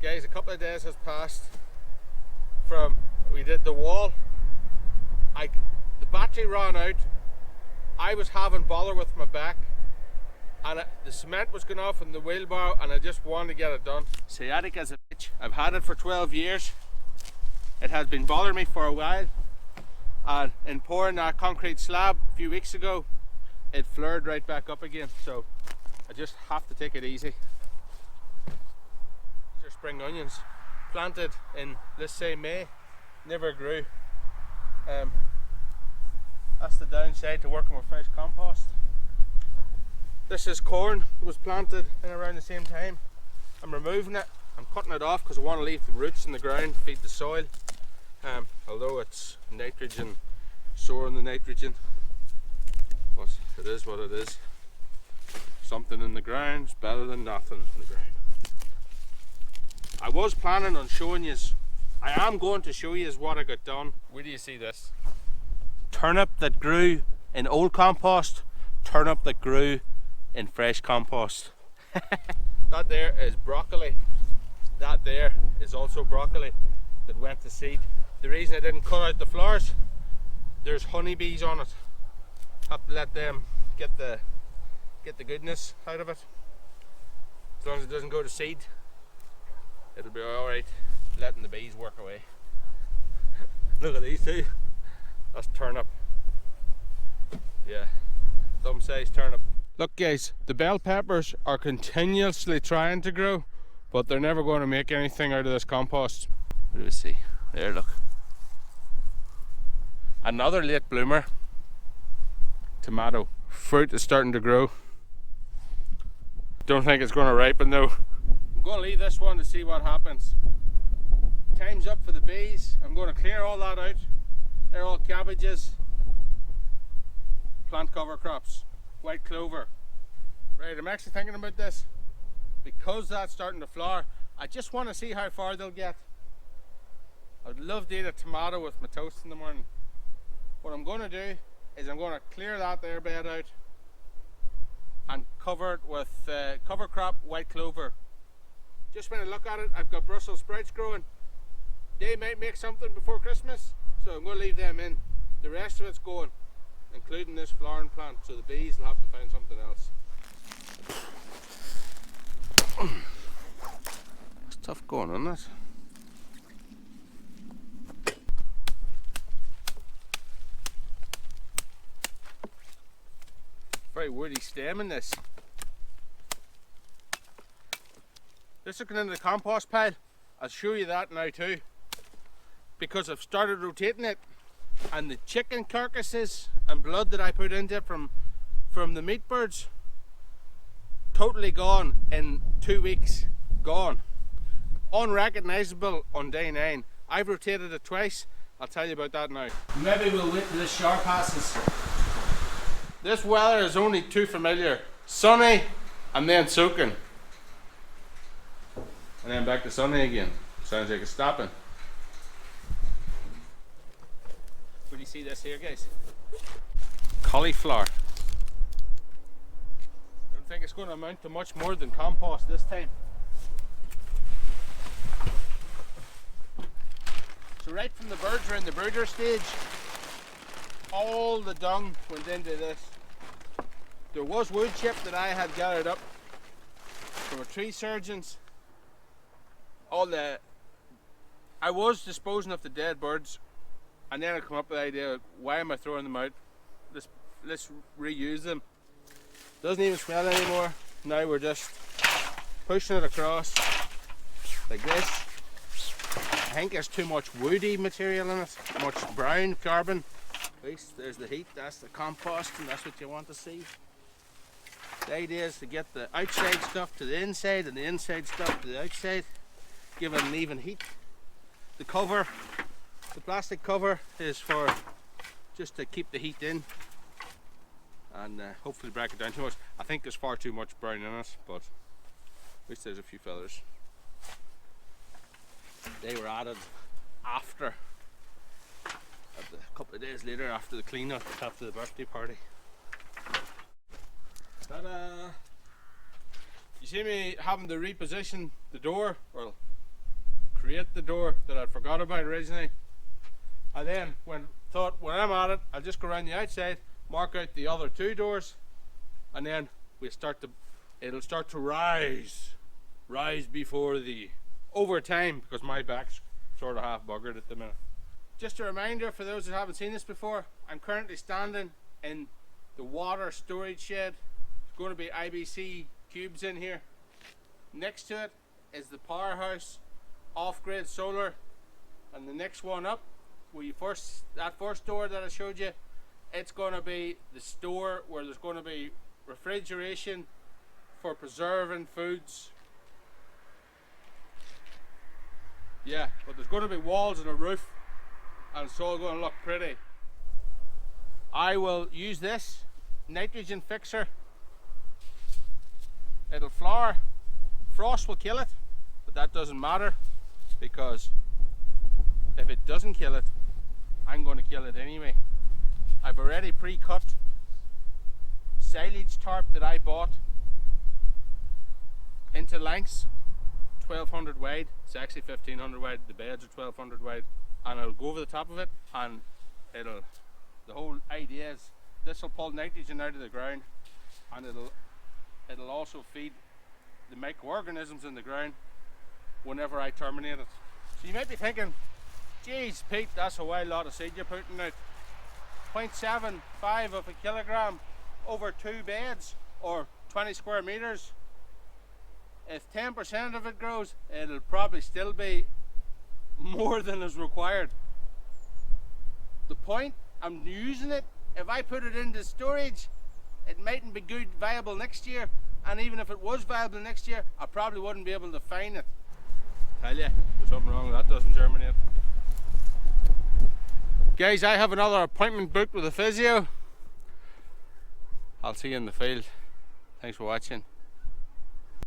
Guys, a couple of days has passed from we did the wall. The battery ran out. I was having bother with my back, and the cement was going off in the wheelbarrow, and I just wanted to get it done. Sciatica is a bitch. I've had it for 12 years. It has been bothering me for a while, and in pouring that concrete slab a few weeks ago, it flared right back up again. So I just have to take it easy. These are spring onions, planted in, let's say, May. Never grew. That's the downside to working with fresh compost. This is corn. It was planted in around the same time. I'm removing it. I'm cutting it off because I want to leave the roots in the ground, feed the soil. Although it's nitrogen, soaring the nitrogen, but it is what it is. Something in the ground is better than nothing in the ground. I was planning on showing you. I am going to show you what I got done. Where do you see this? Turnip that grew in old compost, turnip that grew in fresh compost. That there is broccoli. That there is also broccoli that went to seed. The reason I didn't cut out the flowers, there's honeybees on it. Have to let them get the goodness out of it. As long as it doesn't go to seed, it'll be alright, letting the bees work away. Look at these two. That's turnip. Yeah, thumb size turnip. Look guys, the bell peppers are continuously trying to grow, but they're never going to make anything out of this compost. What do we see? There, look. Another late bloomer. Tomato. Fruit is starting to grow. Don't think it's going to ripen though. I'm going to leave this one to see what happens. Time's up for the bees. I'm going to clear all that out. They're all cabbages, plant cover crops, white clover. Right, I'm actually thinking about this because that's starting to flower. I just want to see how far they'll get. I'd love to eat a tomato with my toast in the morning. What I'm going to do is I'm going to clear that there bed out and cover it with cover crop white clover. Just when I look at it, I've got Brussels sprouts growing. They might make something before Christmas, so I'm going to leave them in. The rest of it's going, including this flowering plant, so the bees will have to find something else. It's tough going, isn't it? Very woody stem in this. This is going into the compost pile. I'll show you that now too, because I've started rotating it, and the chicken carcasses and blood that I put into it from the meat birds, totally gone in 2 weeks. Gone. Unrecognizable on day 9. I've rotated it twice. I'll tell you about that now. Maybe we'll wait till this shower passes. This weather is only too familiar. Sunny and then soaking. And then back to sunny again. Sounds like it's stopping. Where do you see this here, guys? Cauliflower. I don't think it's going to amount to much more than compost this time. So right from the birds are in the brooder stage, all the dung went into this. There was wood chip that I had gathered up from a tree surgeon's. I was disposing of the dead birds, and then I come up with the idea, why am I throwing them out? Let's reuse them. Doesn't even smell anymore. Now we're just pushing it across like this. I think there's too much woody material in it, much brown carbon. At least there's the heat, that's the compost, and that's what you want to see. The idea is to get the outside stuff to the inside and the inside stuff to the outside, give it an even heat. The cover, the plastic cover, is for just to keep the heat in and hopefully break it down too much. I think there's far too much brown in it, but at least there's a few feathers. They were added after, a couple of days later, after the clean-up, after the birthday party. Ta-da! You see me having to reposition the door, well, create the door that I forgot about originally. And then when I'm at it, I'll just go around the outside, mark out the other 2 doors, and then it'll start to rise before thee over time, because my back's sort of half buggered at the minute. Just a reminder for those that haven't seen this before, I'm currently standing in the water storage shed. There's going to be IBC cubes in here. Next to it is the powerhouse, off-grid solar, and the next one up, that first door that I showed you, it's going to be the store where there's going to be refrigeration for preserving foods. Yeah, but there's going to be walls and a roof, and it's all going to look pretty. I will use this nitrogen fixer. It'll flower. Frost will kill it, but that doesn't matter, because if it doesn't kill it, I'm going to kill it anyway. I've already pre-cut silage tarp that I bought into lengths, 1200 wide. It's actually 1500 wide. The beds are 1200 wide, and I'll go over the top of it, and the whole idea is this will pull nitrogen out of the ground, and it'll also feed the microorganisms in the ground whenever I terminate it. So you might be thinking, geez Pete, that's a wild lot of seed you're putting out. 0.75 of a kilogram over 2 beds, or 20 square meters. If 10% of it grows, it'll probably still be more than is required. The point, I'm using it. If I put it into storage, it mightn't be good viable next year, and even if it was viable next year, I probably wouldn't be able to find it. Tell you, there's something wrong with that, doesn't germinate. Guys, I have another appointment booked with a physio. I'll see you in the field. Thanks for watching.